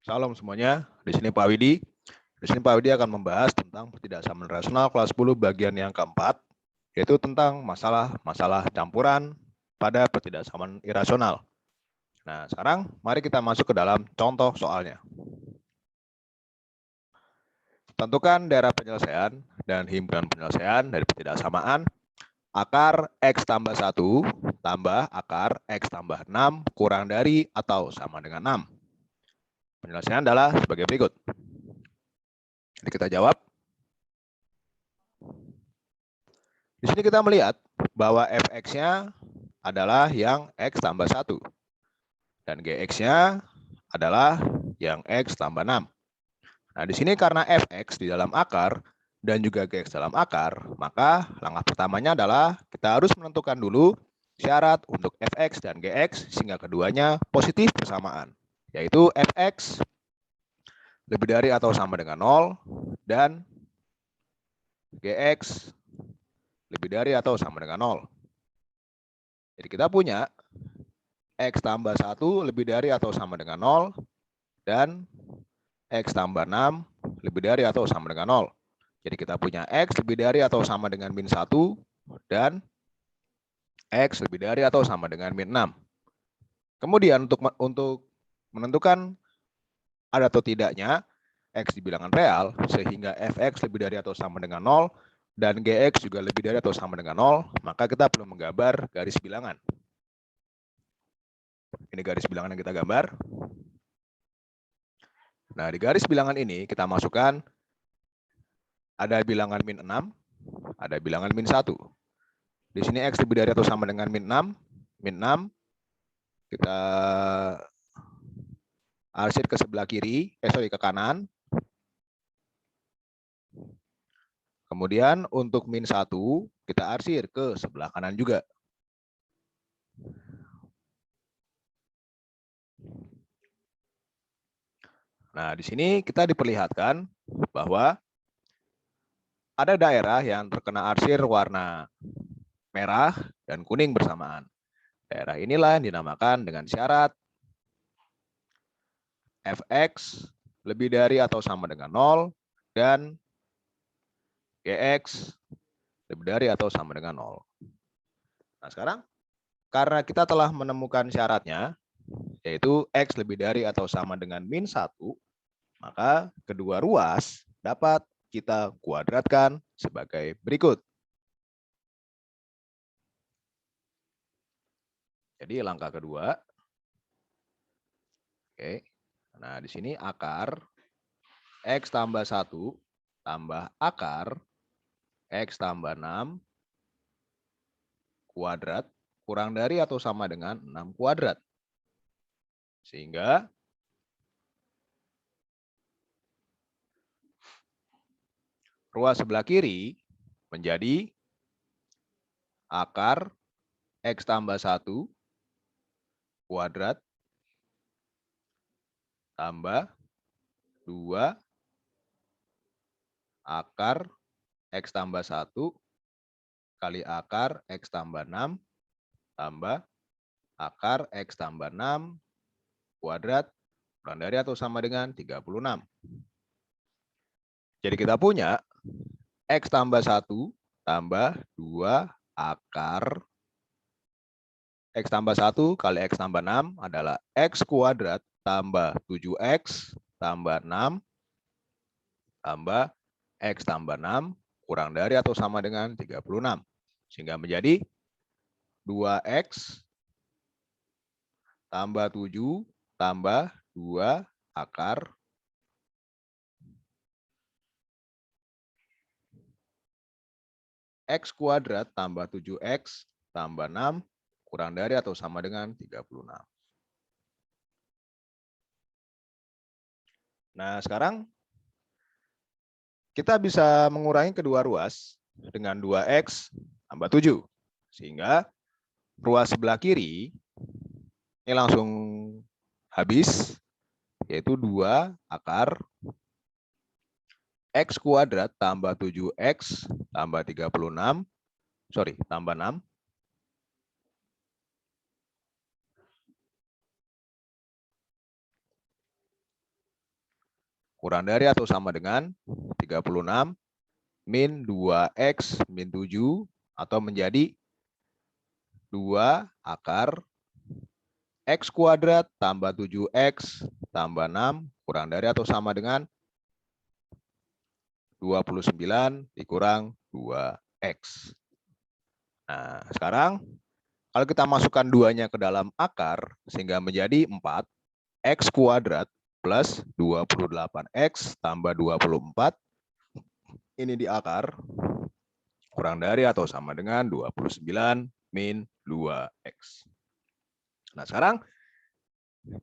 Salam semuanya. Di sini Pak Widi. Di sini Pak Widi akan membahas tentang pertidaksamaan rasional kelas 10 bagian yang keempat, yaitu tentang masalah campuran pada pertidaksamaan irasional. Nah, sekarang mari kita masuk ke dalam contoh soalnya. Tentukan daerah penyelesaian dan himpunan penyelesaian dari pertidaksamaan akar X tambah 1 tambah akar X tambah 6 kurang dari atau sama dengan 6. Penyelesaian adalah sebagai berikut. Jadi kita jawab. Di sini kita melihat bahwa fx-nya adalah yang x tambah 1. Dan gx-nya adalah yang x tambah 6. Nah, di sini karena fx di dalam akar dan juga gx dalam akar, maka langkah pertamanya adalah kita harus menentukan dulu syarat untuk fx dan gx sehingga keduanya positif bersamaan, yaitu fx lebih dari atau sama dengan 0 dan gx lebih dari atau sama dengan 0. Jadi kita punya X tambah 1 lebih dari atau sama dengan 0 dan X tambah 6 lebih dari atau sama dengan 0. Jadi kita punya X lebih dari atau sama dengan min 1 dan X lebih dari atau sama dengan min 6. Kemudian untuk menentukan ada atau tidaknya X di bilangan real, sehingga Fx lebih dari atau sama dengan 0 dan Gx juga lebih dari atau sama dengan 0, maka kita perlu menggambar garis bilangan. Ini garis bilangan yang kita gambar. Nah, di garis bilangan ini kita masukkan ada bilangan min 6, ada bilangan min 1. Di sini X lebih dari atau sama dengan min 6. Min 6 kita arsir ke sebelah kiri, ke kanan. Kemudian untuk min 1 kita arsir ke sebelah kanan juga. Nah, di sini kita diperlihatkan bahwa ada daerah yang terkena arsir warna merah dan kuning bersamaan. Daerah inilah yang dinamakan dengan syarat Fx lebih dari atau sama dengan 0 dan Gx lebih dari atau sama dengan 0. Nah, sekarang karena kita telah menemukan syaratnya, yaitu X lebih dari atau sama dengan min 1, maka kedua ruas dapat kita kuadratkan sebagai berikut. Jadi langkah kedua. Oke. Nah, di sini akar X tambah 1 tambah akar X tambah 6 kuadrat kurang dari atau sama dengan 6 kuadrat. Sehingga ruas sebelah kiri menjadi akar X tambah 1 kuadrat tambah 2 akar X tambah 1 kali akar X tambah 6 tambah akar X tambah 6 kuadrat kurang dari atau sama dengan 36. Jadi kita punya X tambah 1 tambah 2 akar X tambah 1 kali X tambah 6 adalah X kuadrat tambah 7X tambah 6 tambah X tambah 6 kurang dari atau sama dengan 36. Sehingga menjadi 2X tambah 7 tambah 2 akar X kuadrat tambah 7X tambah 6 kurang dari atau sama dengan 36. Nah, sekarang kita bisa mengurangi kedua ruas dengan 2X tambah 7. Sehingga ruas sebelah kiri ini langsung habis, yaitu 2 akar X kuadrat tambah 7X tambah 36, tambah 6. kurang dari atau sama dengan 36 min 2x min 7 atau menjadi 2 akar x kuadrat tambah 7x tambah 6 kurang dari atau sama dengan 29 dikurang 2x. Nah, sekarang kalau kita masukkan duanya ke dalam akar sehingga menjadi 4, x kuadrat plus 28x tambah 24 ini di akar kurang dari atau sama dengan 29 min 2x. Nah, sekarang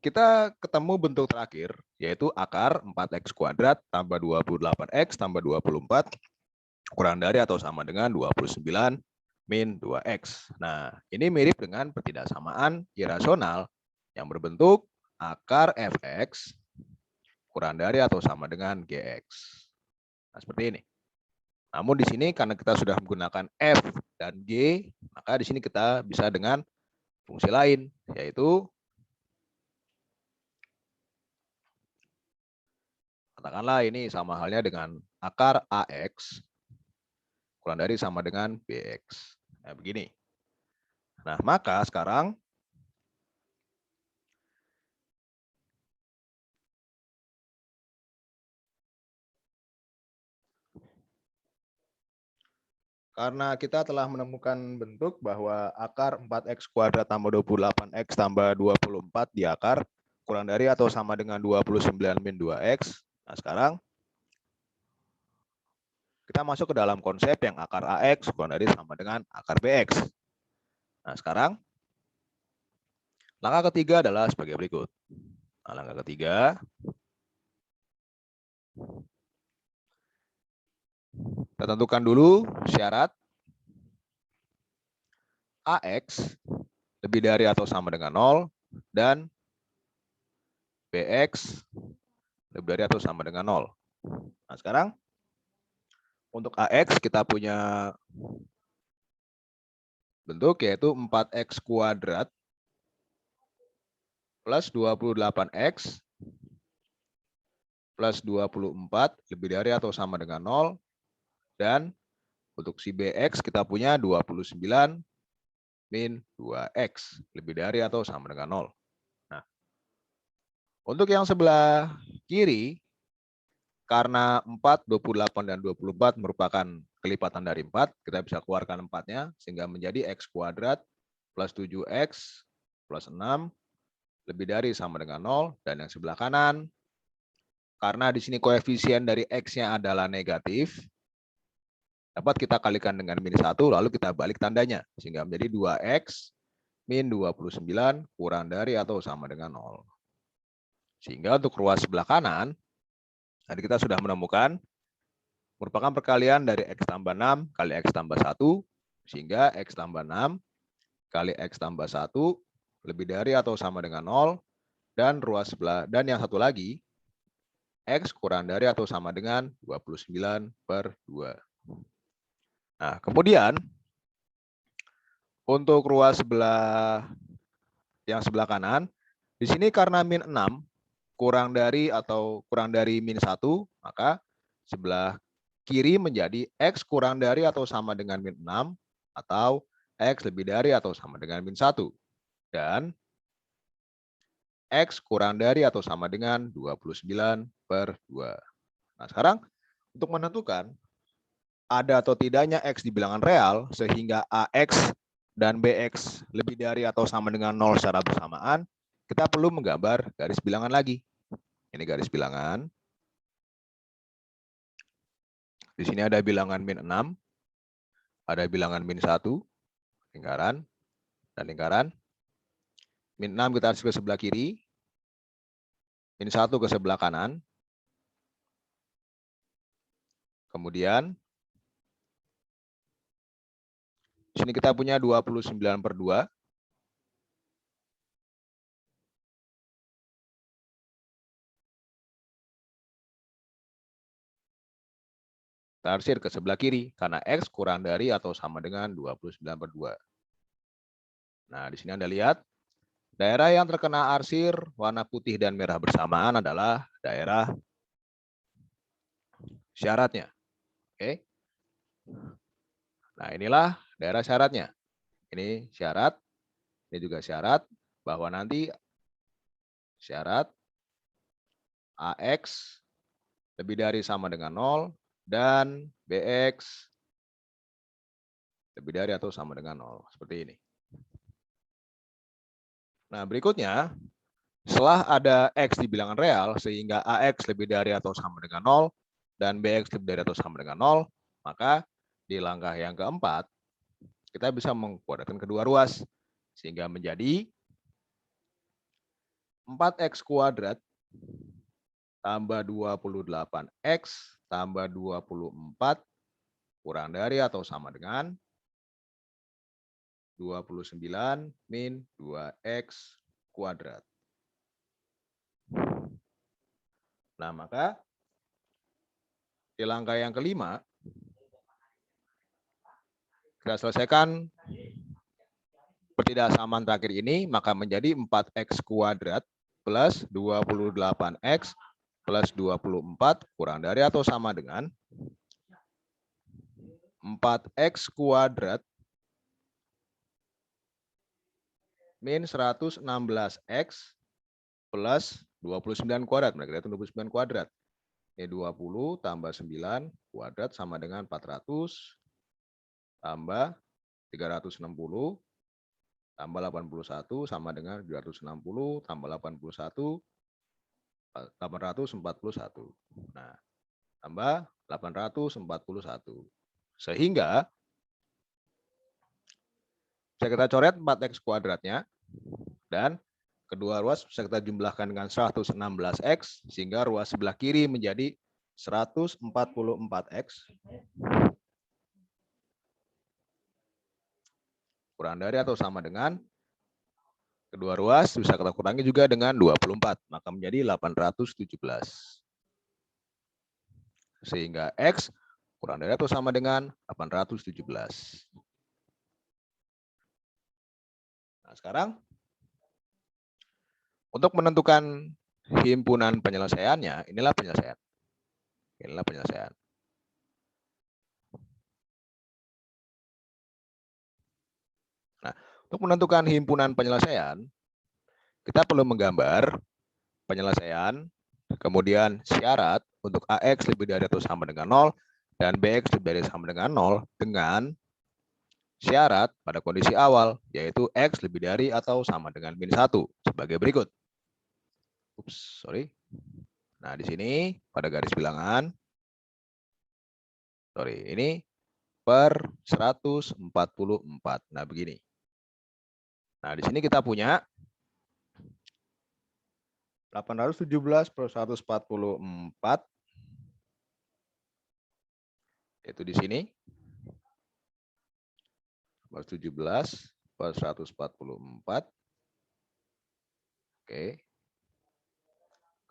kita ketemu bentuk terakhir, yaitu akar 4x kuadrat tambah 28x tambah 24 kurang dari atau sama dengan 29 min 2x. Nah, ini mirip dengan pertidaksamaan irasional yang berbentuk akar fx kurang dari atau sama dengan gx. Nah, seperti ini. Namun di sini karena kita sudah menggunakan f dan g, maka di sini kita bisa dengan fungsi lain, yaitu katakanlah ini sama halnya dengan akar AX kurang dari sama dengan BX. Nah, begini. Nah, maka sekarang karena kita telah menemukan bentuk bahwa akar 4x kuadrat tambah 28x tambah 24 di akar kurang dari atau sama dengan 29 min 2x. Nah, sekarang kita masuk ke dalam konsep yang akar AX kurang dari sama dengan akar BX. Nah, sekarang langkah ketiga adalah sebagai berikut. Nah, langkah ketiga, kita tentukan dulu syarat AX lebih dari atau sama dengan 0 dan BX lebih dari atau sama dengan 0. Nah, sekarang untuk AX kita punya bentuk yaitu 4x kuadrat plus 28x plus 24 lebih dari atau sama dengan 0 dan untuk si BX kita punya 29 min 2x lebih dari atau sama dengan 0. Nah, untuk yang sebelah kiri karena 4, 28 dan 24 merupakan kelipatan dari 4, kita bisa keluarkan 4-nya sehingga menjadi x kuadrat plus 7x plus 6 lebih dari sama dengan 0 dan yang sebelah kanan karena di sini koefisien dari x-nya adalah negatif dapat kita kalikan dengan min 1 lalu kita balik tandanya sehingga menjadi 2x min 29 kurang dari atau sama dengan 0. Sehingga untuk ruas sebelah kanan tadi kita sudah menemukan merupakan perkalian dari x tambah 6 kali x tambah 1 sehingga x tambah 6 kali x tambah 1 lebih dari atau sama dengan 0 dan ruas sebelah dan yang satu lagi x kurang dari atau sama dengan 29 per 2. Nah, kemudian untuk ruas sebelah yang sebelah kanan di sini karena min 6 kurang dari atau kurang dari min 1 maka sebelah kiri menjadi x kurang dari atau sama dengan min 6 atau x lebih dari atau sama dengan min 1 dan x kurang dari atau sama dengan 29 per 2. Nah, sekarang untuk menentukan ada atau tidaknya x di bilangan real sehingga AX dan BX lebih dari atau sama dengan 0 secara bersamaan, kita perlu menggambar garis bilangan lagi. Ini garis bilangan. Di sini ada bilangan min 6, ada bilangan min 1, lingkaran, dan lingkaran. Min 6 kita harus ke sebelah kiri, min 1 ke sebelah kanan. Kemudian, di sini kita punya 29 per 2. Tarsir ke sebelah kiri, karena X kurang dari atau sama dengan 29 per 2. Nah, di sini Anda lihat, daerah yang terkena arsir warna putih dan merah bersamaan adalah daerah syaratnya. Oke. Nah, inilah daerah syaratnya. Ini syarat, ini juga syarat bahwa nanti syarat AX lebih dari sama dengan 0 dan BX lebih dari atau sama dengan 0. Seperti ini. Nah, berikutnya, setelah ada X di bilangan real, sehingga AX lebih dari atau sama dengan 0, dan BX lebih dari atau sama dengan 0, maka di langkah yang keempat, kita bisa mengkuadratkan kedua ruas, sehingga menjadi 4X kuadrat tambah 28X tambah 24 kurang dari atau sama dengan 29 min 2X kuadrat. Nah, maka di langkah yang kelima, kita selesaikan ketidaksamaan terakhir ini, maka menjadi 4X kuadrat plus 28X plus 24 kurang dari atau sama dengan 4X kuadrat min 116X plus 29 kuadrat. Mereka itu 29 kuadrat. Ini 20 tambah 9 kuadrat sama dengan 400 tambah 360 tambah 81 sama dengan 260 tambah 81 841. Nah, tambah 841. Sehingga bisa kita coret 4X kuadratnya dan kedua ruas bisa kita jumlahkan dengan 116X sehingga ruas sebelah kiri menjadi 144X kurang dari atau sama dengan kedua ruas bisa kita kurangi juga dengan 24, maka menjadi 817. Sehingga X kurang dari atau sama dengan 817. Nah, sekarang untuk menentukan himpunan penyelesaiannya, inilah penyelesaian. Inilah penyelesaian. Nah, untuk menentukan himpunan penyelesaian, kita perlu menggambar penyelesaian, kemudian syarat untuk AX lebih dari atau sama dengan 0 dan BX lebih dari atau sama dengan 0 dengan syarat pada kondisi awal, yaitu X lebih dari atau sama dengan min 1 sebagai berikut. Ups, sorry. Nah, di sini pada garis bilangan, ini per 144. Nah, begini. Nah, di sini kita punya 817 per 144. Itu di sini. 17 per 144. Oke.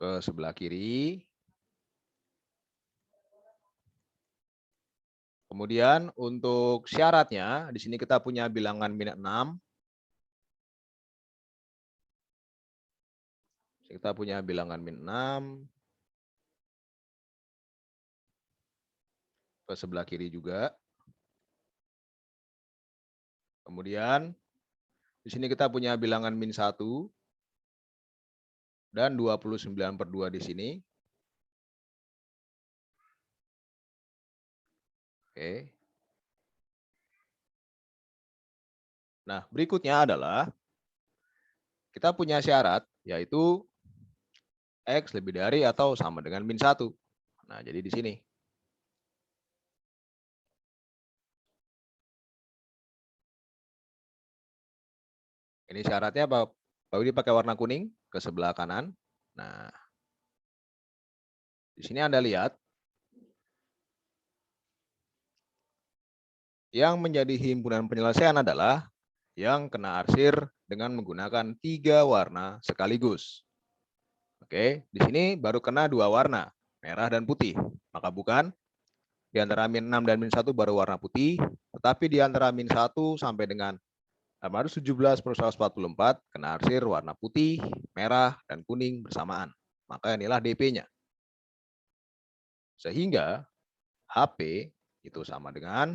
Ke sebelah kiri. Kemudian untuk syaratnya, di sini kita punya bilangan min 6. Kita punya bilangan min 6. Ke sebelah kiri juga. Kemudian di sini kita punya bilangan min 1 dan 29 per 2 di sini. Oke. Nah, berikutnya adalah kita punya syarat, yaitu X lebih dari atau sama dengan min 1. Nah, jadi di sini. Ini syaratnya Pak Widi pakai warna kuning ke sebelah kanan. Nah, di sini Anda lihat yang menjadi himpunan penyelesaian adalah yang kena arsir dengan menggunakan 3 warna sekaligus. Oke, di sini baru kena 2 warna, merah dan putih. Maka bukan di antara min 6 dan min 1 baru warna putih, tetapi di antara min 1 sampai dengan 817 per 144 kena arsir warna putih, merah, dan kuning bersamaan. Maka inilah DP-nya. Sehingga HP itu sama dengan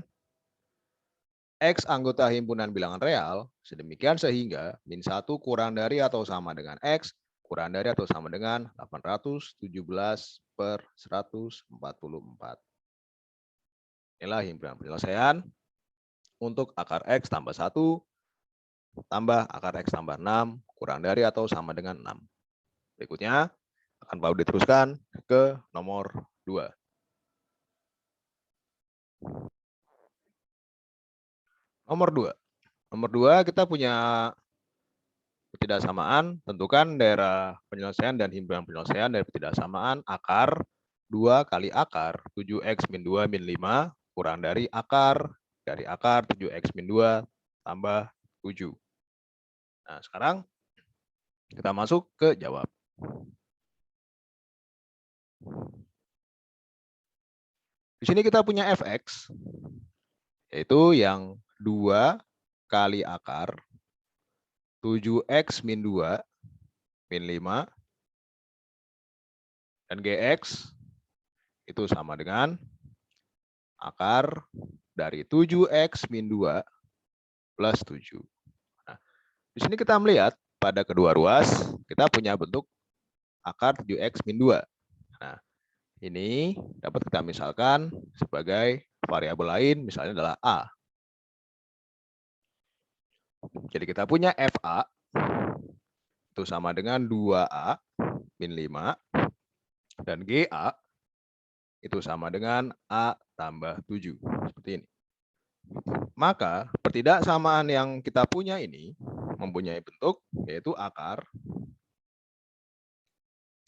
X anggota himpunan bilangan real, sedemikian sehingga min 1 kurang dari atau sama dengan X, kurang dari atau sama dengan 817/144. Inilah himpunan penyelesaian untuk akar X tambah 1 tambah akar X tambah 6 kurang dari atau sama dengan 6. Berikutnya akan Pak diteruskan ke nomor 2. Nomor 2. Nomor 2 kita punya ketidaksamaan, tentukan daerah penyelesaian dan himpunan penyelesaian dari ketidaksamaan akar 2 kali akar 7x min 2 min 5 kurang dari akar 7x min 2 tambah 7. Nah, sekarang kita masuk ke jawab. Di sini kita punya fx, yaitu yang 2 kali akar 7x min 2 min 5 dan gx itu sama dengan akar dari 7x min 2 plus 7. Nah, di sini kita melihat pada kedua ruas kita punya bentuk akar 7x min 2. Nah, ini dapat kita misalkan sebagai variabel lain, misalnya adalah A. Jadi kita punya FA itu sama dengan 2A min 5 dan GA itu sama dengan A tambah 7. Seperti ini. Maka pertidaksamaan yang kita punya ini mempunyai bentuk yaitu akar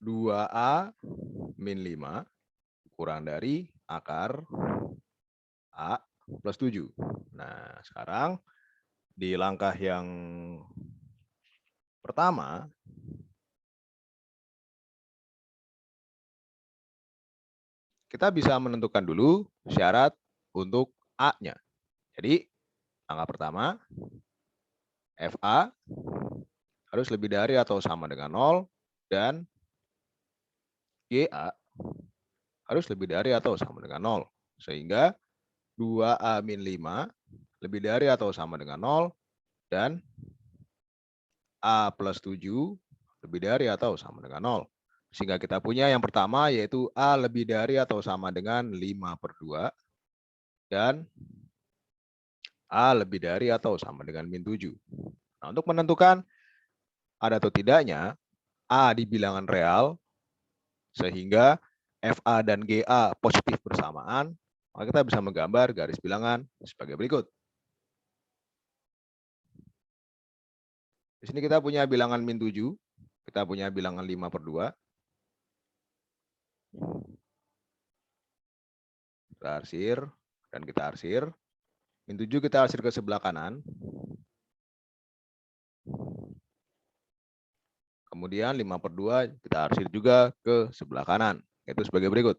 2A min 5 kurang dari akar A plus 7. Nah, sekarang di langkah yang pertama, kita bisa menentukan dulu syarat untuk A-nya. Jadi, langkah pertama, FA harus lebih dari atau sama dengan 0, dan GA harus lebih dari atau sama dengan 0. Sehingga 2A min 5 lebih dari atau sama dengan 0, dan A plus 7 lebih dari atau sama dengan 0. Sehingga kita punya yang pertama yaitu A lebih dari atau sama dengan 5/2 dan A lebih dari atau sama dengan min 7. Nah, untuk menentukan ada atau tidaknya A di bilangan real sehingga FA dan GA positif bersamaan, maka kita bisa menggambar garis bilangan sebagai berikut. Di sini kita punya bilangan min 7, kita punya bilangan 5/2. Kita arsir, dan kita arsir. Min 7 kita arsir ke sebelah kanan. Kemudian 5/2 kita arsir juga ke sebelah kanan. Itu sebagai berikut.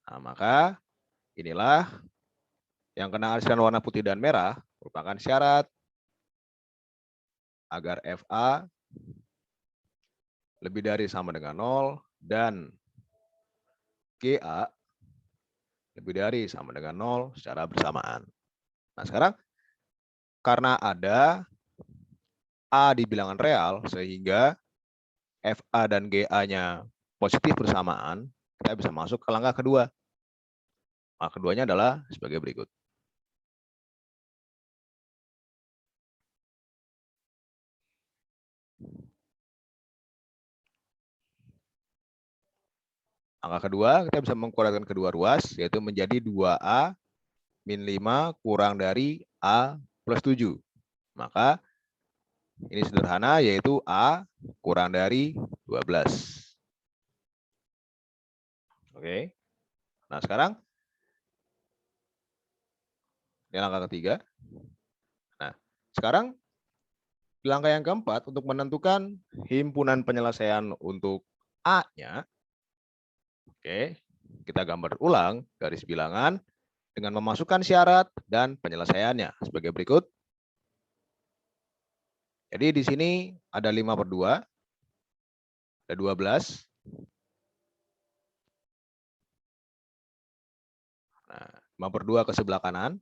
Nah, maka inilah yang kena arsiran warna putih dan merah merupakan syarat agar FA lebih dari sama dengan 0 dan GA lebih dari sama dengan 0 secara bersamaan. Nah, sekarang karena ada A di bilangan real sehingga FA dan GA-nya positif bersamaan, kita bisa masuk ke langkah kedua. Langkah keduanya adalah sebagai berikut. Langkah kedua, kita bisa mengkurangkan kedua ruas, yaitu menjadi 2A min 5 kurang dari A plus 7. Maka ini sederhana, yaitu A kurang dari 12. Oke. Nah, sekarang ini langkah ketiga. Nah, sekarang di langkah yang keempat, untuk menentukan himpunan penyelesaian untuk A-nya, oke, kita gambar ulang garis bilangan dengan memasukkan syarat dan penyelesaiannya sebagai berikut. Jadi di sini ada 5/2. Ada 12. Nah, 5/2 ke sebelah kanan.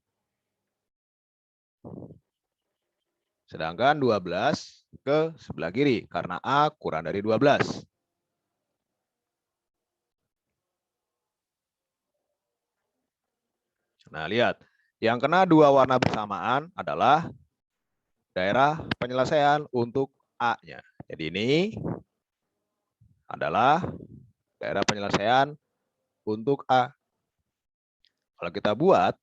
Sedangkan 12 ke sebelah kiri, karena A kurang dari 12. Nah, lihat. Yang kena dua warna bersamaan adalah daerah penyelesaian untuk A-nya. Jadi ini adalah daerah penyelesaian untuk A. Kalau kita buat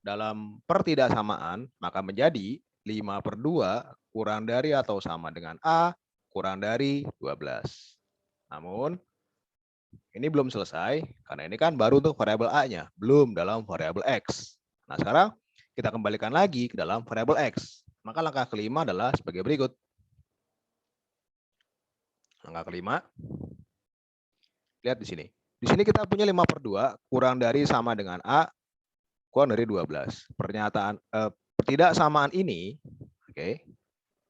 dalam pertidaksamaan, maka menjadi 5/2 kurang dari atau sama dengan A kurang dari 12. Namun, ini belum selesai, karena ini kan baru untuk variabel A-nya, belum dalam variabel X. Nah, sekarang kita kembalikan lagi ke dalam variabel X. Maka langkah kelima adalah sebagai berikut. Langkah kelima, lihat di sini. Di sini kita punya 5/2 kurang dari sama dengan A kurang dari 12. Pernyataan pertidaksamaan ini, oke,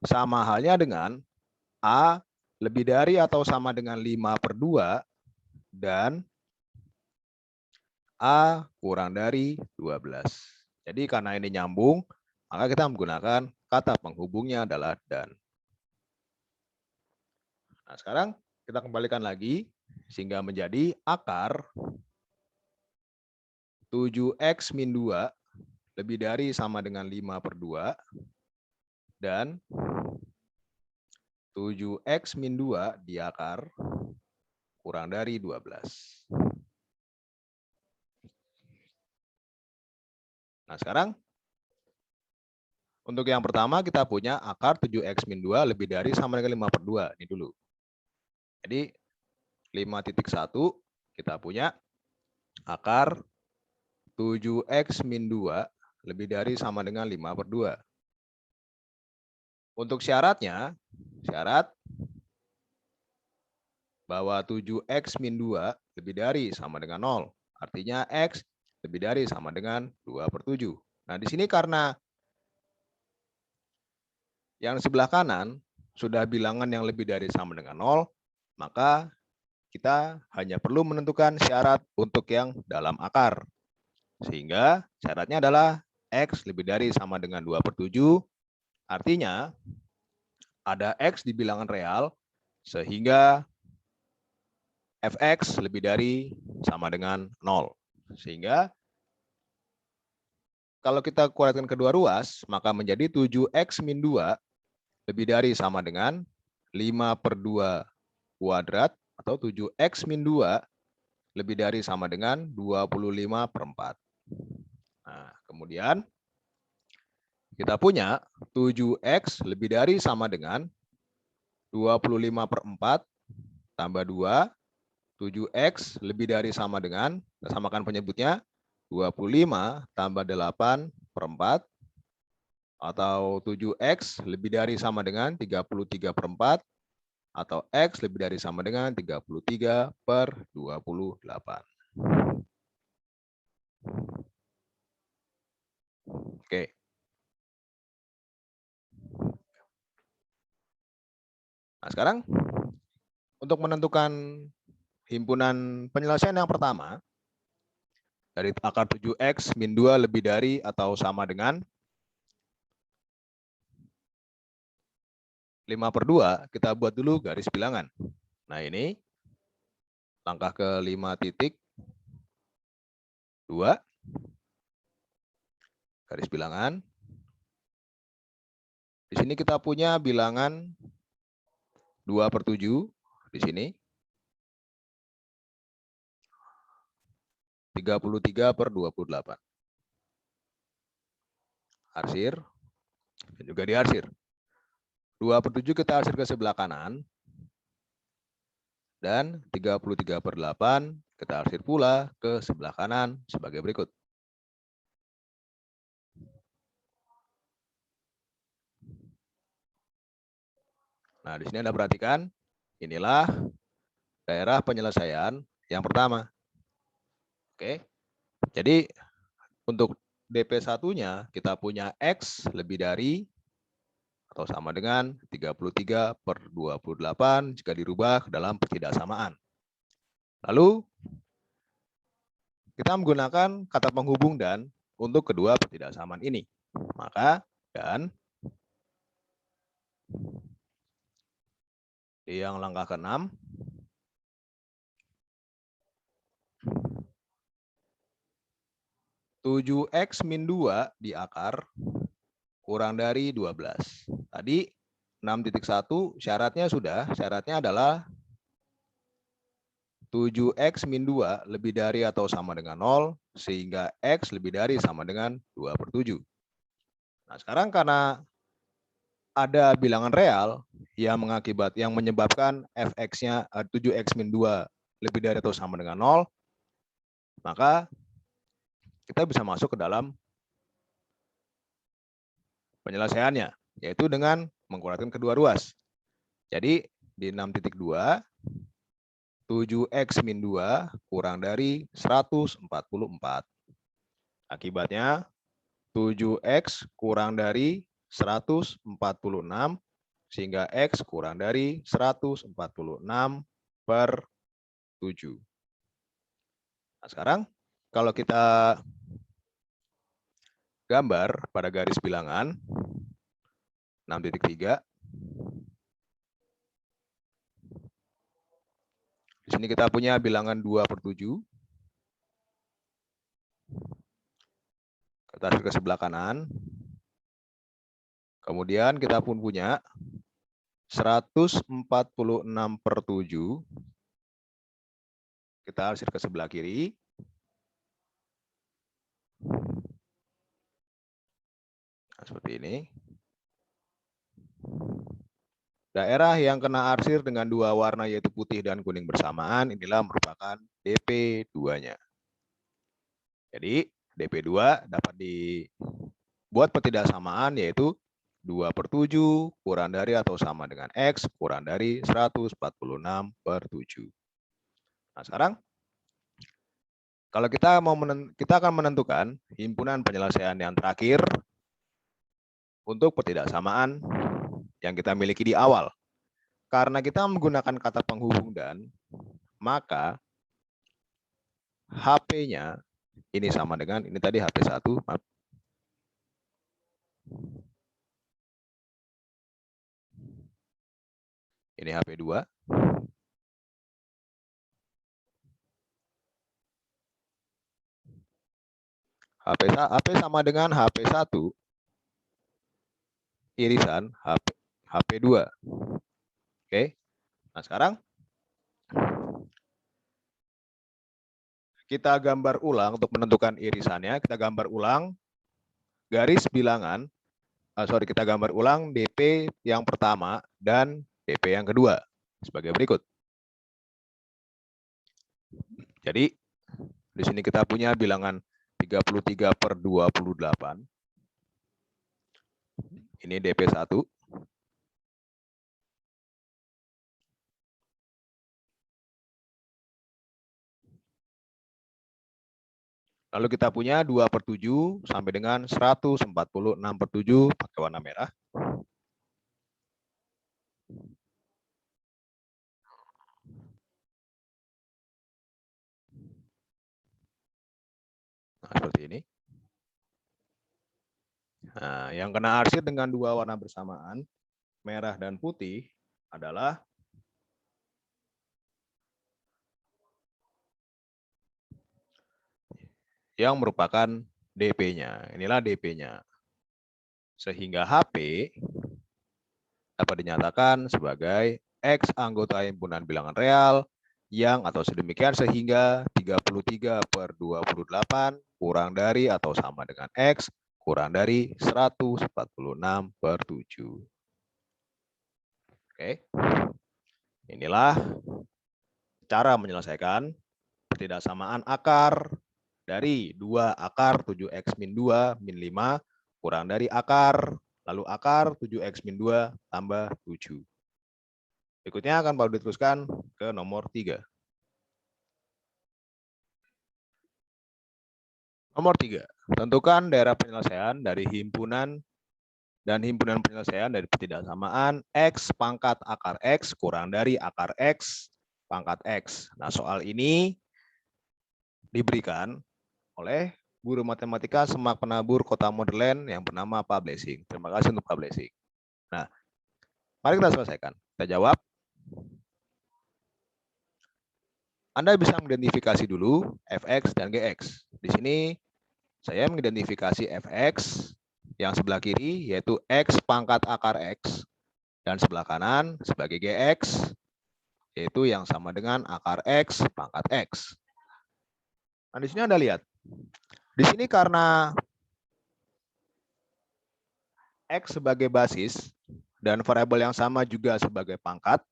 sama halnya dengan A lebih dari atau sama dengan 5/2 dan A kurang dari 12. Jadi karena ini nyambung, maka kita menggunakan kata penghubungnya adalah dan. Nah, sekarang kita kembalikan lagi sehingga menjadi akar 7x min 2 lebih dari sama dengan 5/2 dan 7x min 2 diakar kurang dari 12. Nah, sekarang untuk yang pertama kita punya akar 7x min 2 lebih dari sama dengan 5/2. Ini dulu. Jadi 5.1 kita punya akar 7x min 2 lebih dari sama dengan 5/2. Untuk syaratnya, syarat bahwa 7x min 2 lebih dari sama dengan 0. Artinya X lebih dari sama dengan 2/7. Nah, di sini karena yang sebelah kanan sudah bilangan yang lebih dari sama dengan 0, maka kita hanya perlu menentukan syarat untuk yang dalam akar. Sehingga syaratnya adalah X lebih dari sama dengan 2/7, artinya ada X di bilangan real, sehingga Fx lebih dari sama dengan 0. Sehingga kalau kita kuadratkan kedua ruas, maka menjadi 7x min 2 lebih dari sama dengan 5/2 kuadrat atau 7x min 2 lebih dari sama dengan 25/4. Nah, kemudian kita punya 7x lebih dari sama dengan 25/4 tambah 2, 7x lebih dari sama dengan, kita samakan penyebutnya, 25 tambah 8/4, atau 7x lebih dari sama dengan 33/4, atau X lebih dari sama dengan 33/28. Oke. Nah, sekarang untuk menentukan himpunan penyelesaian yang pertama, dari akar 7x min 2 lebih dari atau sama dengan 5/2, kita buat dulu garis bilangan. Nah, ini langkah ke 5.2, garis bilangan. Di sini kita punya bilangan 2/7 di sini. 33/28. Arsir, dan juga diarsir. 2/7 kita arsir ke sebelah kanan, dan 33/8 kita arsir pula ke sebelah kanan sebagai berikut. Nah, di sini Anda perhatikan, inilah daerah penyelesaian yang pertama. Oke, jadi untuk DP1-nya kita punya X lebih dari atau sama dengan 33/28 jika dirubah ke dalam pertidaksamaan. Lalu kita menggunakan kata penghubung dan untuk kedua pertidaksamaan ini. Maka dan di yang langkah ke-6 7x min 2 di akar kurang dari 12. Tadi 6.1 syaratnya adalah 7x min 2 lebih dari atau sama dengan 0, sehingga x lebih dari sama dengan 2/7. Nah, sekarang karena ada bilangan real yang menyebabkan fx-nya 7x min 2 lebih dari atau sama dengan 0, maka kita bisa masuk ke dalam penyelesaiannya, yaitu dengan mengkurangkan kedua ruas. Jadi di 6.2, 7x min 2 kurang dari 144. Akibatnya 7x kurang dari 146, sehingga x kurang dari 146/7. Nah, sekarang kalau kita gambar pada garis bilangan 6.3, di sini kita punya bilangan 2/7. Kita tarik ke sebelah kanan. Kemudian kita pun punya 146/7. Kita arsir ke sebelah kiri. Nah, seperti ini. Daerah yang kena arsir dengan dua warna yaitu putih dan kuning bersamaan inilah merupakan DP2-nya. Jadi DP2 dapat dibuat pertidaksamaan yaitu 2/7 kurang dari atau sama dengan X kurang dari 146/7. Nah, sekarang kalau kita akan menentukan himpunan penyelesaian yang terakhir untuk pertidaksamaan yang kita miliki di awal. Karena kita menggunakan kata penghubung dan, maka HP-nya ini sama dengan, ini tadi HP1, maaf. Ini HP2. HP sama dengan HP1 irisan HP2. Oke. Nah, sekarang kita gambar ulang untuk menentukan irisannya. Kita gambar ulang garis bilangan. Kita gambar ulang DP yang pertama dan DP yang kedua sebagai berikut. Jadi di sini kita punya bilangan 33/28. Ini DP1. Lalu kita punya 2/7 sampai dengan 146/7 pakai warna merah. Nah, seperti ini. Nah, yang kena arsir dengan dua warna bersamaan, merah dan putih, adalah yang merupakan DP-nya. Inilah DP-nya. Sehingga HP dapat dinyatakan sebagai X anggota himpunan bilangan real yang atau sedemikian sehingga 33/28 kurang dari atau sama dengan X kurang dari 146/7. Oke. Inilah cara menyelesaikan pertidaksamaan akar dari 2 akar 7x min 2 min 5 kurang dari akar, lalu akar 7x min 2 tambah 7. Berikutnya akan Pak diteruskan ke nomor 3. Nomor 3, tentukan daerah penyelesaian dari himpunan dan himpunan penyelesaian dari ketidaksamaan X pangkat akar X kurang dari akar X pangkat X. Nah, soal ini diberikan oleh guru matematika Semak Penabur Kota Moderland yang bernama Pak Blessing. Terima kasih untuk Pak Blessing. Nah, mari kita selesaikan. Kita jawab. Anda bisa mengidentifikasi dulu fx dan gx. Di sini saya mengidentifikasi fx yang sebelah kiri yaitu x pangkat akar x dan sebelah kanan sebagai gx yaitu yang sama dengan akar x pangkat x. Nah, di sini Anda lihat. Di sini karena x sebagai basis dan variabel yang sama juga sebagai pangkat,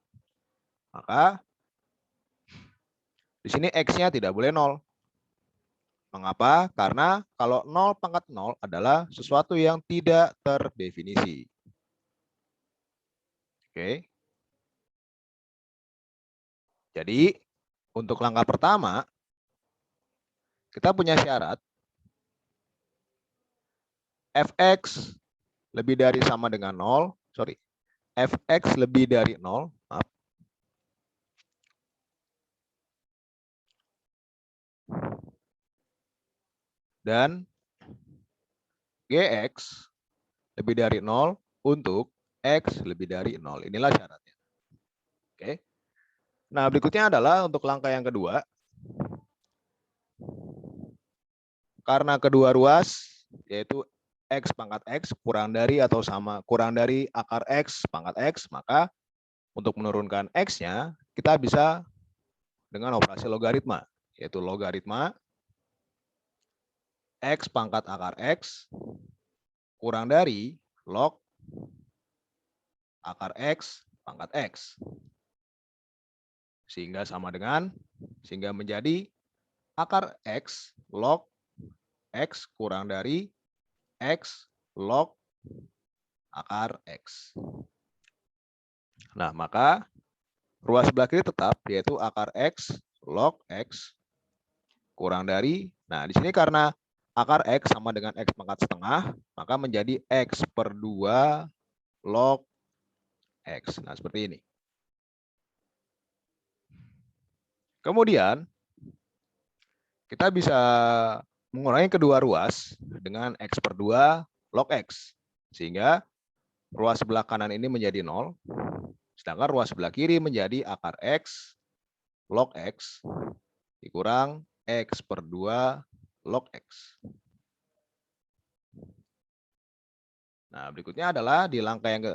maka di sini x-nya tidak boleh 0. Mengapa? Karena kalau 0 pangkat 0 adalah sesuatu yang tidak terdefinisi. Oke. Jadi, untuk langkah pertama, kita punya syarat fx lebih dari sama dengan 0, fx lebih dari 0, maaf. Dan gx lebih dari 0 untuk x lebih dari 0. Inilah syaratnya. Oke. Nah, berikutnya adalah untuk langkah yang kedua. Karena kedua ruas, yaitu x pangkat x kurang dari atau sama kurang dari akar x pangkat x, maka untuk menurunkan x-nya, kita bisa dengan operasi logaritma, yaitu logaritma x pangkat akar x kurang dari log akar x pangkat x. Sehingga menjadi akar x log x kurang dari x log akar x. Nah, maka ruas sebelah kiri tetap, yaitu akar x log x kurang dari, nah di sini karena akar x sama dengan x pangkat setengah, maka menjadi x per 2 log x. Nah, seperti ini. Kemudian, kita bisa mengurangi kedua ruas dengan x per 2 log x. Sehingga ruas sebelah kanan ini menjadi 0, sedangkan ruas sebelah kiri menjadi akar x log x dikurang x per 2 log x. Nah, berikutnya adalah di langkah yang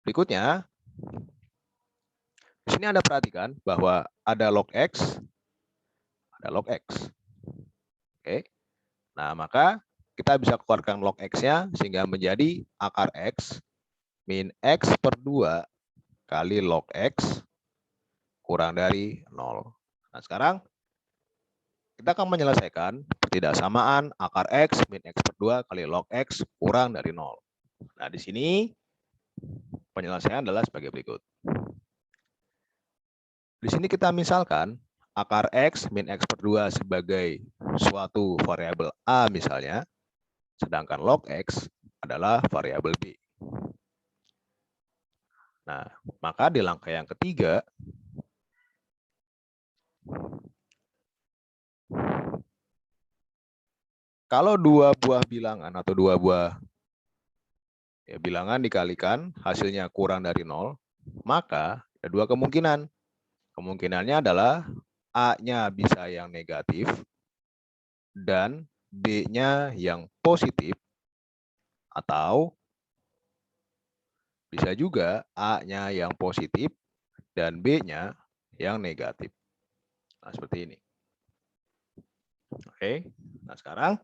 berikutnya. Di sini Anda perhatikan bahwa ada log x, ada log x. Oke. Nah, maka kita bisa keluarkan log x-nya sehingga menjadi akar x min x per 2 kali log x kurang dari 0. Nah, sekarang kita akan menyelesaikan ketidaksamaan akar x min x per 2 kali log x kurang dari 0. Nah, di sini penyelesaian adalah sebagai berikut. Di sini kita misalkan akar x min x per 2 sebagai suatu variabel a misalnya, sedangkan log x adalah variabel b. Nah, maka di langkah yang ketiga, kalau dua buah bilangan atau dua buah bilangan dikalikan hasilnya kurang dari 0, maka ada dua kemungkinan. Kemungkinannya adalah A-nya bisa yang negatif dan B-nya yang positif, atau bisa juga A-nya yang positif dan B-nya yang negatif. Nah, seperti ini. Oke, nah sekarang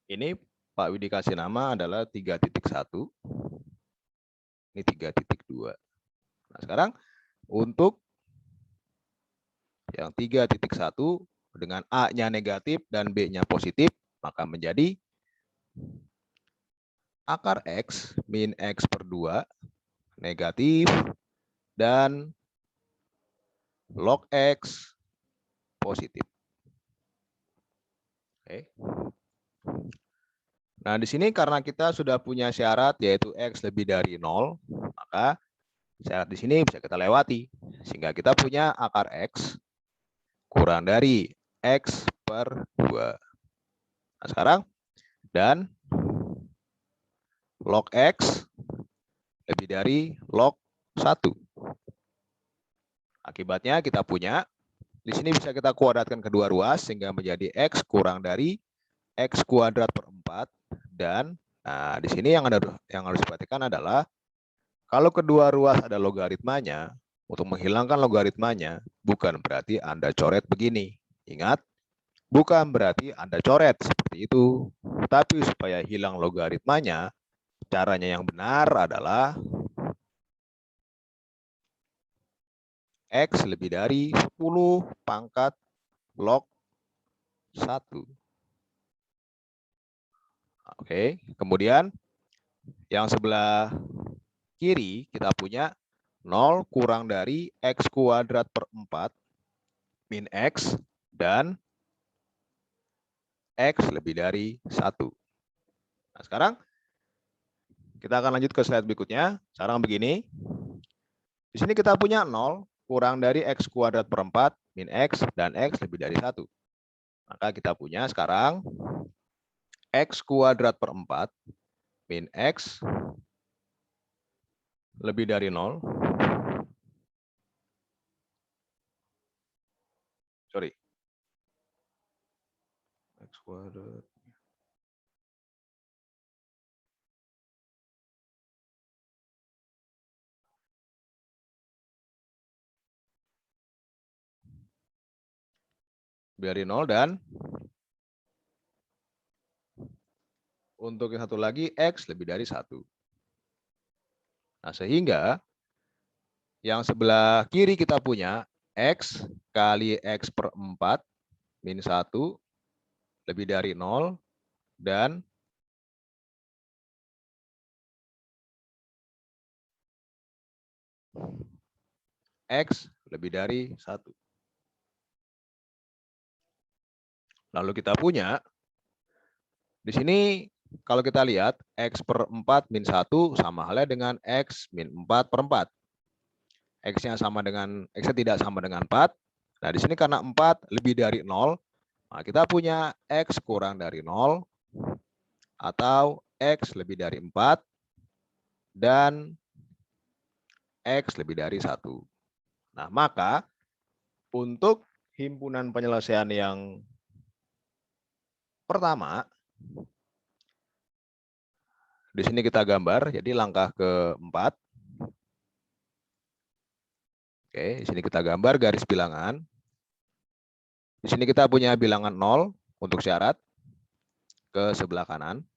ini Pak Widi kasih nama adalah 3.1. Ini 3.2. Nah, sekarang untuk yang 3.1 dengan A-nya negatif dan B-nya positif, maka menjadi akar X min X per 2 negatif dan log X positif. Oke. Nah, di sini karena kita sudah punya syarat yaitu X lebih dari 0, maka syarat di sini bisa kita lewati. Sehingga kita punya akar X kurang dari X per 2. Nah, sekarang, dan log X lebih dari log 1. Akibatnya kita punya, di sini bisa kita kuadratkan kedua ruas sehingga menjadi X kurang dari X kuadrat per 4. Dan nah, di sini yang harus diperhatikan adalah kalau kedua ruas ada logaritmanya, untuk menghilangkan logaritmanya bukan berarti Anda coret begini. Ingat, bukan berarti Anda coret seperti itu. Tapi supaya hilang logaritmanya, caranya yang benar adalah X lebih dari 10 pangkat log 1. Oke, kemudian yang sebelah kiri kita punya 0 kurang dari X kuadrat per 4 min X dan X lebih dari 1. Nah, sekarang kita akan lanjut ke slide berikutnya. Sekarang begini. Di sini kita punya 0 kurang dari X kuadrat per 4 min X dan X lebih dari 1. Maka kita punya sekarang X kuadrat per 4 min X lebih dari 0. Sorry. X kuadrat. Dari 0 dan untuk yang satu lagi X lebih dari 1. Nah, sehingga yang sebelah kiri kita punya X kali X per 4 min 1 lebih dari 0 dan X lebih dari 1. Lalu kita punya, di sini kalau kita lihat, X per 4 min 1 sama halnya dengan X min 4 per 4. X-nya tidak sama dengan 4. Nah, di sini karena 4 lebih dari 0, nah kita punya X kurang dari 0 atau X lebih dari 4 dan X lebih dari 1. Nah, maka untuk himpunan penyelesaian yang pertama, di sini kita gambar, jadi langkah keempat. Oke, di sini kita gambar garis bilangan. Di sini kita punya bilangan 0 untuk syarat ke sebelah kanan.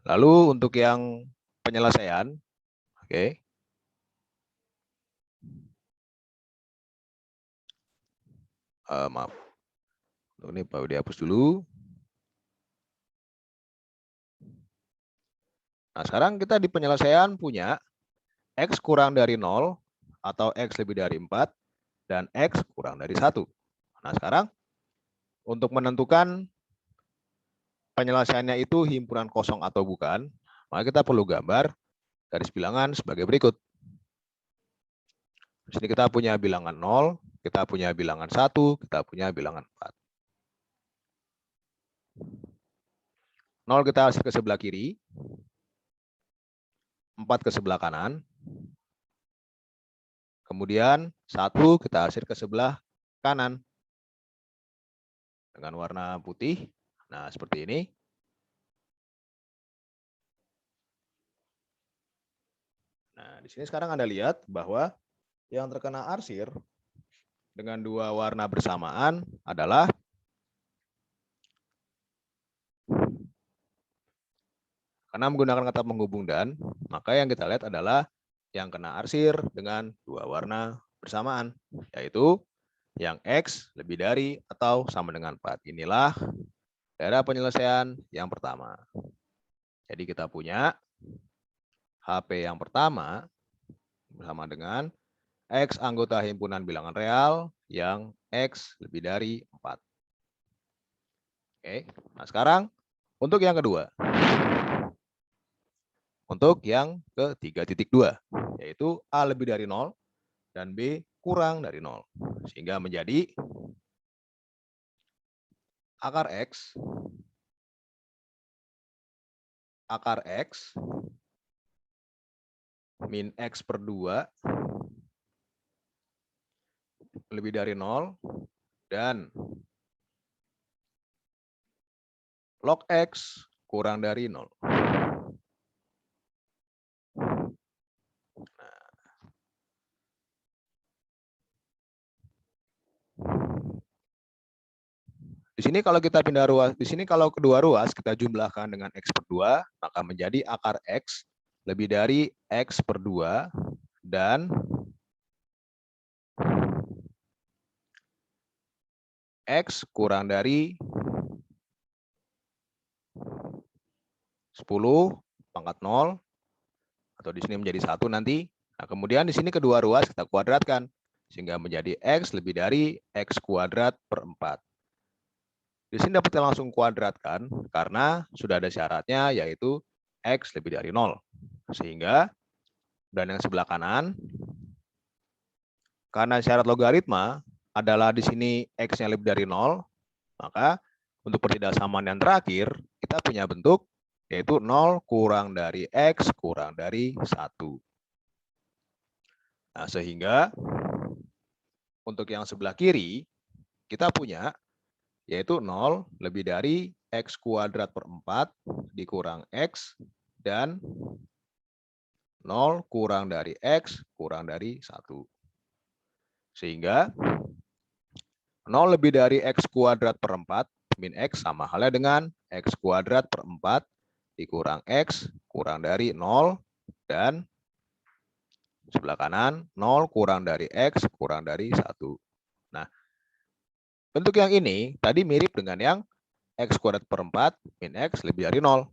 Lalu untuk yang penyelesaian, oke. Maaf. Ini Pak dihapus dulu. Nah, sekarang kita di penyelesaian punya X kurang dari 0 atau X lebih dari 4 dan X kurang dari 1. Nah, sekarang untuk menentukan penyelesaiannya itu himpunan kosong atau bukan, maka kita perlu gambar garis bilangan sebagai berikut. Di sini kita punya bilangan 0, kita punya bilangan 1, kita punya bilangan 4. 0 kita hasil ke sebelah kiri, 4 ke sebelah kanan, kemudian 1 kita hasil ke sebelah kanan dengan warna putih. Nah, seperti ini. Nah, di sini sekarang Anda lihat bahwa yang terkena arsir dengan dua warna bersamaan adalah karena menggunakan kata penghubung dan, maka yang kita lihat adalah yang kena arsir dengan dua warna bersamaan, yaitu yang X lebih dari atau sama dengan 4. Inilah daerah penyelesaian yang pertama. Jadi kita punya HP yang pertama bersama dengan X anggota himpunan bilangan real yang X lebih dari 4. Oke. Nah, sekarang untuk yang kedua. Untuk yang ke 3.2, yaitu A lebih dari 0 dan B kurang dari 0. Sehingga menjadi akar X min X per 2 lebih dari 0 dan log X kurang dari 0. Di sini kalau kita pindah ruas, di sini kalau kedua ruas kita jumlahkan dengan X per 2, maka menjadi akar X lebih dari X per 2 dan X kurang dari 10 pangkat 0, atau di sini menjadi 1 nanti. Nah, kemudian di sini kedua ruas kita kuadratkan, sehingga menjadi X lebih dari X kuadrat per 4. Di sini dapat kita langsung kuadratkan, karena sudah ada syaratnya, yaitu X lebih dari 0. Sehingga, dan yang sebelah kanan, karena syarat logaritma adalah di sini X-nya lebih dari 0, maka untuk pertidaksamaan yang terakhir, kita punya bentuk, yaitu 0 kurang dari X kurang dari 1. Nah, sehingga untuk yang sebelah kiri, kita punya yaitu 0 lebih dari X kuadrat per 4 dikurang X dan 0 kurang dari X kurang dari 1. Sehingga 0 lebih dari X kuadrat per 4 min X sama halnya dengan X kuadrat per 4 dikurang X kurang dari 0 dan sebelah kanan 0 kurang dari X kurang dari 1. Nah, bentuk yang ini tadi mirip dengan yang X kuadrat per 4 min X lebih dari 0.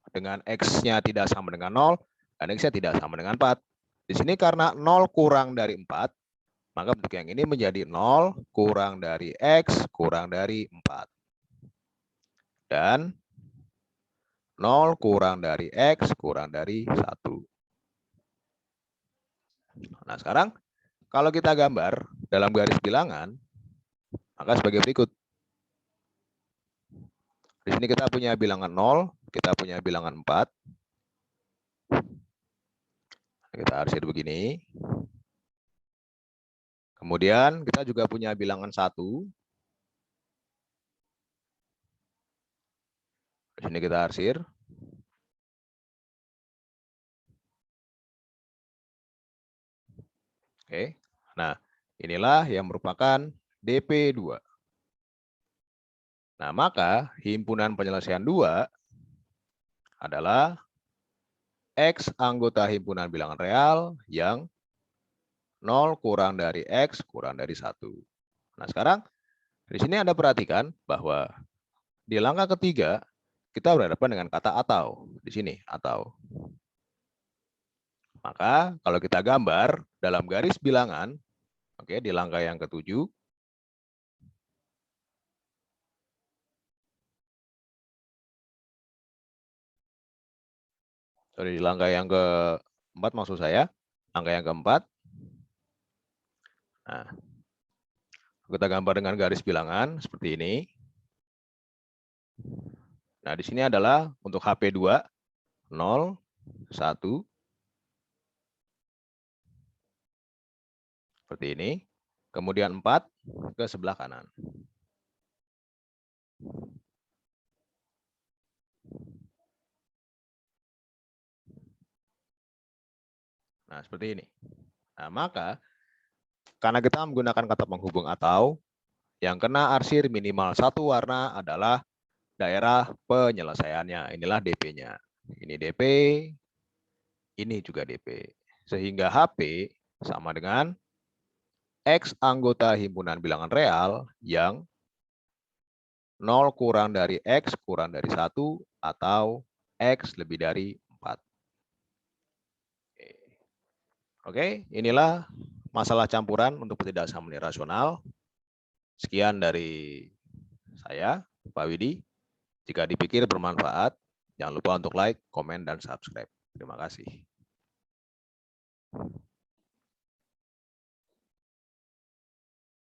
Dengan X-nya tidak sama dengan 0, dan X-nya tidak sama dengan 4. Di sini karena 0 kurang dari 4, maka bentuk yang ini menjadi 0 kurang dari X kurang dari 4. Dan 0 kurang dari X kurang dari 1. Nah, sekarang kalau kita gambar dalam garis bilangan, maka sebagai berikut. Di sini kita punya bilangan 0, kita punya bilangan 4. Kita arsir begini. Kemudian kita juga punya bilangan 1. Di sini kita arsir. Oke. Nah, inilah yang merupakan DP2. Nah, maka himpunan penyelesaian 2 adalah X anggota himpunan bilangan real yang 0 kurang dari X kurang dari 1. Nah, sekarang di sini Anda perhatikan bahwa di langkah ketiga kita berhadapan dengan kata atau. Di sini, atau. Maka kalau kita gambar dalam garis bilangan, oke, di langkah yang ke-7, sorry, di langkah yang ke-4 maksud saya, langkah yang ke-4. Nah, kita gambar dengan garis bilangan seperti ini. Nah, di sini adalah untuk HP2, 0, 1, seperti ini. Kemudian 4 ke sebelah kanan. Nah, seperti ini. Nah, maka karena kita menggunakan kata penghubung atau, yang kena arsir minimal satu warna adalah daerah penyelesaiannya. Inilah DP-nya. Ini DP, ini juga DP. Sehingga HP sama dengan X anggota himpunan bilangan real yang 0 kurang dari X kurang dari 1 atau X lebih dari 4. Oke, inilah masalah campuran untuk ketidaksamaan rasional. Sekian dari saya. Pak Widi. Jika dipikir bermanfaat, jangan lupa untuk like, komen, dan subscribe. Terima kasih.